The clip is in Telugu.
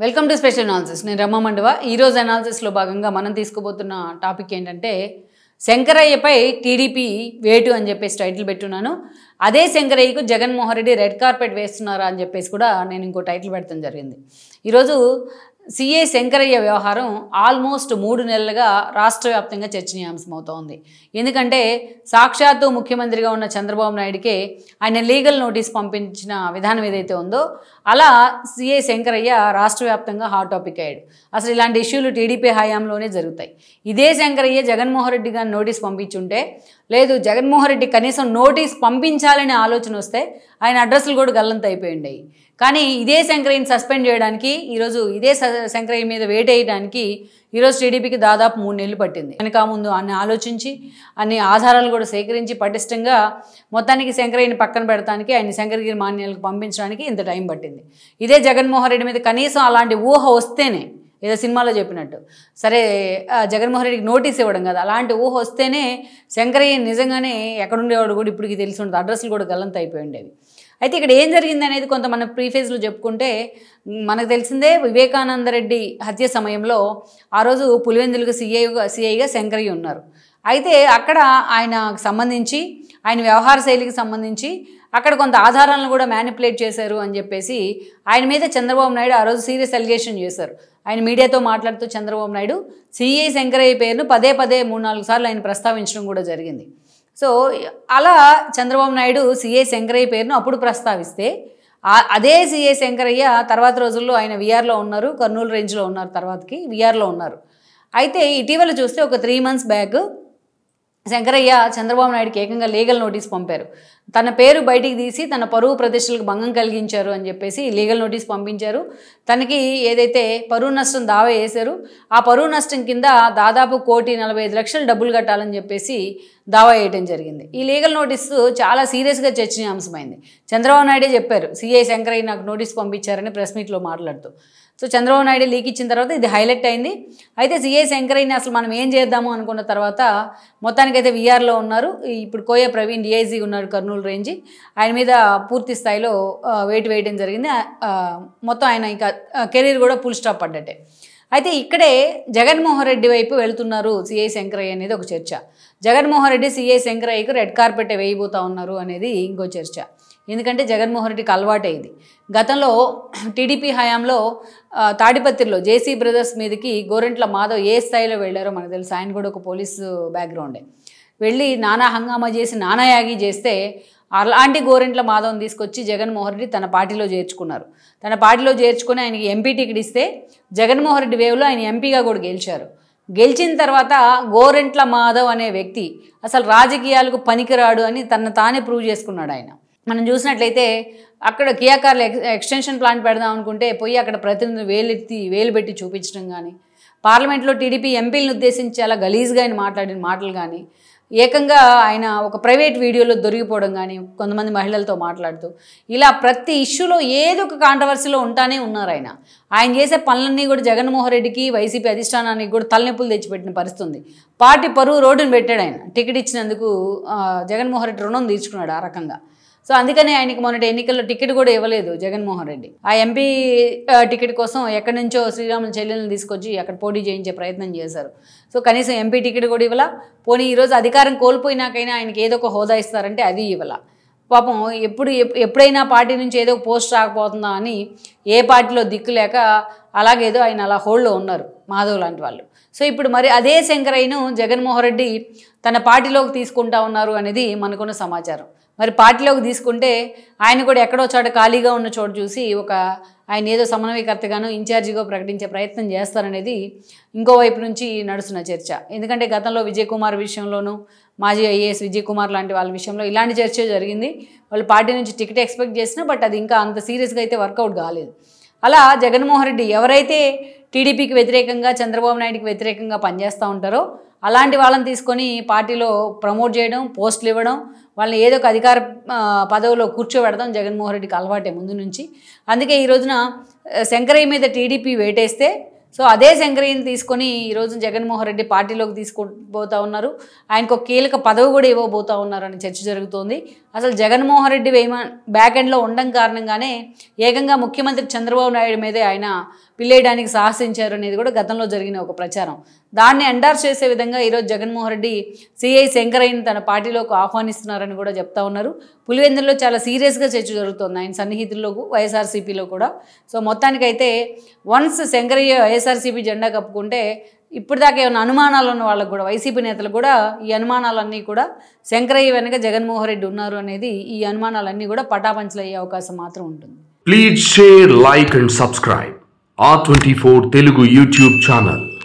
Welcome to special analysis. నేను రమ్మ మండవ. ఈరోజు అనాలిసిస్లో భాగంగా మనం తీసుకుపోతున్న టాపిక్ ఏంటంటే శంకరయ్యపై టీడీపీ వేటు అని చెప్పేసి టైటిల్ పెట్టున్నాను. అదే శంకరయ్యకు జగన్మోహన్ రెడ్డి రెడ్ కార్పెట్ వేస్తున్నారా అని చెప్పేసి కూడా నేను ఇంకో టైటిల్ పెట్టడం జరిగింది. ఈరోజు సీఏ శంకరయ్య వ్యవహారం ఆల్మోస్ట్ 3 నెలలుగా రాష్ట్ర వ్యాప్తంగా చర్చనీయాంశం అవుతోంది. ఎందుకంటే సాక్షాత్తు ముఖ్యమంత్రిగా ఉన్న చంద్రబాబు నాయుడికే ఆయన లీగల్ నోటీస్ పంపించిన విధానం ఏదైతే ఉందో అలా సీఏ శంకరయ్య రాష్ట్ర వ్యాప్తంగా హాట్ టాపిక్ అయ్యాడు. అసలు ఇలాంటి ఇష్యూలు టీడీపీ హయాంలోనే జరుగుతాయి. ఇదే శంకరయ్య జగన్మోహన్ రెడ్డి గారిని నోటీస్ పంపించుంటే, లేదు జగన్మోహన్ రెడ్డి కనీసం నోటీస్ పంపించాలనే ఆలోచన వస్తే ఆయన అడ్రస్లు కూడా గల్లంత అయిపోయిండాయి. కానీ ఇదే శంకరయ్యని సస్పెండ్ చేయడానికి, ఈరోజు ఇదే శంకరయ్య మీద వేట్ వేయడానికి ఈరోజు టీడీపీకి దాదాపు 3 నెలలు పట్టింది. వెనక ముందు అన్ని ఆలోచించి అన్ని ఆధారాలు కూడా సేకరించి పటిష్టంగా మొత్తానికి శంకరయ్యని పక్కన పెడతానికి, ఆయన శంకరగిరి మాన్యాలకు పంపించడానికి ఇంత టైం పట్టింది. ఇదే జగన్మోహన్ రెడ్డి మీద కనీసం అలాంటి ఊహ వస్తేనే, ఏదో సినిమాలో చెప్పినట్టు సరే జగన్మోహన్ రెడ్డికి నోటీస్ ఇవ్వడం కదా, అలాంటి ఊహ వస్తేనే శంకరయ్య నిజంగానే ఎక్కడుండేవాడు కూడా ఇప్పటికి తెలిసి ఉంటుంది, అడ్రస్లు కూడా గల్లంత అయిపోయి ఉండేవి. అయితే ఇక్కడ ఏం జరిగింది అనేది కొంత మన ప్రీఫేజ్లో చెప్పుకుంటే మనకు తెలిసిందే. వివేకానందరెడ్డి హత్య సమయంలో ఆ రోజు పులివెందులకు సిఐగా శంకరయ్య ఉన్నారు. అయితే అక్కడ ఆయనకు సంబంధించి, ఆయన వ్యవహార శైలికి సంబంధించి అక్కడ కొంత ఆధారాలను కూడా మ్యానిపులేట్ చేశారు అని చెప్పేసి ఆయన మీద చంద్రబాబు నాయుడు ఆ రోజు సీరియస్ అలిగేషన్ చేశారు. ఆయన మీడియాతో మాట్లాడుతూ చంద్రబాబు నాయుడు సిఐ శంకరయ్య పేరును పదే 3-4 సార్లు ఆయన ప్రస్తావించడం కూడా జరిగింది. సో అలా చంద్రబాబు నాయుడు సిఐ శంకరయ్య పేరును అప్పుడు ప్రస్తావిస్తే, అదే సిఐ శంకరయ్య తర్వాత రోజుల్లో ఆయన విఆర్లో ఉన్నారు, కర్నూలు రేంజ్లో ఉన్నారు, తర్వాతకి విఆర్లో ఉన్నారు. అయితే ఇటీవల చూస్తే ఒక 3 మంత్స్ బ్యాక్ శంకరయ్య చంద్రబాబు నాయుడుకి ఏకంగా లీగల్ నోటీస్ పంపారు. తన పేరు బయటికి తీసి తన పరువు ప్రతిష్టలకు భంగం కలిగించారు అని చెప్పేసి లీగల్ నోటీస్ పంపించారు. తనకి ఏదైతే పరువు నష్టం దావా వేశారు, ఆ పరువు నష్టం కింద దాదాపు 1,45,00,000 డబ్బులు కట్టాలని చెప్పేసి దావా వేయడం జరిగింది. ఈ లీగల్ నోటీసు చాలా సీరియస్గా చర్చనీయాంశమైంది. చంద్రబాబు నాయుడే చెప్పారు, సిఐ శంకరయ్య నాకు నోటీస్ పంపించారని ప్రెస్ మీట్లో మాట్లాడుతూ. సో చంద్రబాబు నాయుడు లీక్ ఇచ్చిన తర్వాత ఇది హైలైట్ అయింది. అయితే సిఐ శంకరయ్యని అసలు మనం ఏం చేద్దాము అనుకున్న తర్వాత మొత్తానికైతే విఆర్లో ఉన్నారు. ఇప్పుడు కోయ ప్రవీణ్ డిఐజీ ఉన్నారు కర్నూలు రేంజ్, ఆయన మీద పూర్తి స్థాయిలో వెయిట్ వేయడం జరిగింది. మొత్తం ఆయన ఇంకా కెరీర్ కూడా ఫుల్ స్టాప్ పడ్డట్టే. అయితే ఇక్కడే జగన్మోహన్ రెడ్డి వైపు వెళ్తున్నారు సిఐ శంకరయ్య అనేది ఒక చర్చ. జగన్మోహన్ రెడ్డి సిఐ శంకరయ్యకు రెడ్ కార్పెట్ వేయబోతా ఉన్నారు అనేది ఇంకో చర్చ. ఎందుకంటే జగన్మోహన్ రెడ్డికి అలవాటే ఇది. గతంలో టీడీపీ హయాంలో తాడిపత్రిలో జేసీ బ్రదర్స్ మీదకి గోరెంట్ల మాధవ్ ఏ స్థాయిలో వెళ్ళారో మనకు తెలుసు. ఆయన కూడా ఒక పోలీసు బ్యాక్గ్రౌండే. వెళ్ళి నానా హంగామా చేసి నానా యాగి చేస్తే అలాంటి గోరెంట్ల మాధవ్ని తీసుకొచ్చి జగన్మోహన్ రెడ్డి తన పార్టీలో చేర్చుకున్నారు. తన పార్టీలో చేర్చుకుని ఆయనకి ఎంపీ టికెట్ ఇస్తే జగన్మోహన్ రెడ్డి వేవ్లో ఆయన ఎంపీగా కూడా గెలిచారు. గెలిచిన తర్వాత గోరెంట్ల మాధవ్ అనే వ్యక్తి అసలు రాజకీయాలకు పనికిరాడు అని తనను తానే ప్రూవ్ చేసుకున్నాడు ఆయన. మనం చూసినట్లయితే అక్కడ కియాకార్లు ఎక్స్టెన్షన్ ప్లాంట్ పెడదాం అనుకుంటే పోయి అక్కడ ప్రతినిధులు వేలు పెట్టి చూపించడం కానీ, పార్లమెంట్లో టీడీపీ ఎంపీలను ఉద్దేశించి అలా గలీజ్గా ఆయన మాట్లాడిన మాటలు కానీ, ఏకంగా ఆయన ఒక ప్రైవేట్ వీడియోలో దొరికిపోవడం కానీ, కొంతమంది మహిళలతో మాట్లాడుతూ ఇలా ప్రతి ఇష్యూలో ఏదో ఒక కాంట్రవర్సీలో ఉంటానే ఉన్నారు ఆయన. ఆయన చేసే పనులన్నీ కూడా జగన్మోహన్ రెడ్డికి, వైసీపీ అధిష్టానానికి కూడా తలనొప్పులు తెచ్చిపెట్టిన పరిస్థితుంది. పార్టీ పరువు రోడ్డును పెట్టాడు ఆయన. టికెట్ ఇచ్చినందుకు జగన్మోహన్ రెడ్డి రుణం తీర్చుకున్నాడు ఆ రకంగా. సో అందుకని ఆయనకి మొన్నటి ఎన్నికల్లో టికెట్ కూడా ఇవ్వలేదు జగన్మోహన్ రెడ్డి. ఆ ఎంపీ టికెట్ కోసం ఎక్కడి నుంచో శ్రీరాములు చెల్లెలను తీసుకొచ్చి అక్కడ పోటీ చేయించే ప్రయత్నం చేశారు. సో కనీసం ఎంపీ టికెట్ కూడా ఇవ్వాల. పోనీ ఈరోజు అధికారం కోల్పోయినాకైనా ఆయనకి ఏదో ఒక హోదా ఇస్తారంటే అది ఇవ్వాల. పాపం ఎప్పుడైనా పార్టీ నుంచి ఏదో పోస్ట్ రాకపోతుందా అని ఏ పార్టీలో దిక్కు లేక అలాగేదో ఆయన అలా హోల్డ్లో ఉన్నారు మాధవ్ లాంటి వాళ్ళు. సో ఇప్పుడు మరి అదే శంకరయ్యను జగన్మోహన్ రెడ్డి తన పార్టీలోకి తీసుకుంటా ఉన్నారు అనేది మనకున్న సమాచారం. మరి పార్టీలోకి తీసుకుంటే ఆయన కూడా ఎక్కడో చోట ఖాళీగా ఉన్న చోటు చూసి ఆయన ఏదో సమన్వయకర్తగానో ఇన్ఛార్జిగా ప్రకటించే ప్రయత్నం చేస్తారనేది ఇంకోవైపు నుంచి నడుస్తున్న చర్చ. ఎందుకంటే గతంలో విజయ్ కుమార్ విషయంలోనూ, మాజీ ఐఏఎస్ విజయ్ కుమార్ లాంటి వాళ్ళ విషయంలో ఇలాంటి చర్చ జరిగింది. వాళ్ళు పార్టీ నుంచి టికెట్ ఎక్స్పెక్ట్ చేసినా బట్ అది ఇంకా అంత సీరియస్గా అయితే వర్కౌట్ కాలేదు. అలా జగన్మోహన్ రెడ్డి ఎవరైతే టీడీపీకి వ్యతిరేకంగా, చంద్రబాబు నాయుడికి వ్యతిరేకంగా పనిచేస్తూ ఉంటారో అలాంటి వాళ్ళని తీసుకొని పార్టీలో ప్రమోట్ చేయడం, పోస్టులు ఇవ్వడం, వాళ్ళని ఏదో ఒక అధికార పదవిలో కూర్చోబెడతాం జగన్మోహన్ రెడ్డికి అలవాటే ముందు నుంచి. అందుకే ఈ రోజున శంకరయ్య మీద టీడీపీ వేటేస్తే సో అదే శంకరయ్యని తీసుకొని ఈరోజు జగన్మోహన్ రెడ్డి పార్టీలోకి తీసుకుపోతా ఉన్నారు. ఆయనకు ఒక కీలక పదవి కూడా ఇవ్వబోతా ఉన్నారని చర్చ జరుగుతోంది. అసలు జగన్మోహన్ రెడ్డి బ్యాక్ ఎండ్లో ఉండడం కారణంగానే ఏకంగా ముఖ్యమంత్రి చంద్రబాబు నాయుడు మీదే ఆయన పిల్లేయడానికి సాహసించారు అనేది కూడా గతంలో జరిగిన ఒక ప్రచారం. దాన్ని ఎండార్స్ చేసే విధంగా ఈరోజు జగన్మోహన్ రెడ్డి సిఐ శంకరయ్యని తన పార్టీలోకి ఆహ్వానిస్తున్నారని కూడా చెప్తా ఉన్నారు. పులివెందుల్లో చాలా సీరియస్గా చర్చ జరుగుతుంది ఆయన సన్నిహితుల్లోకి, వైఎస్ఆర్సీపీలో కూడా. సో మొత్తానికైతే వన్స్ శంకరయ్య వైఎస్ఆర్సీపీ జెండా కప్పుకుంటే ఇప్పటిదాకా ఏమైనా అనుమానాలు ఉన్న వాళ్ళకు కూడా, వైసీపీ నేతలు కూడా ఈ అనుమానాలన్నీ కూడా శంకరయ్య వెనక జగన్మోహన్ రెడ్డి ఉన్నారు అనేది, ఈ అనుమానాలన్నీ కూడా పటాపంచలు అయ్యే అవకాశం మాత్రం ఉంటుంది. Please share, like and subscribe R24 Telugu YouTube channel.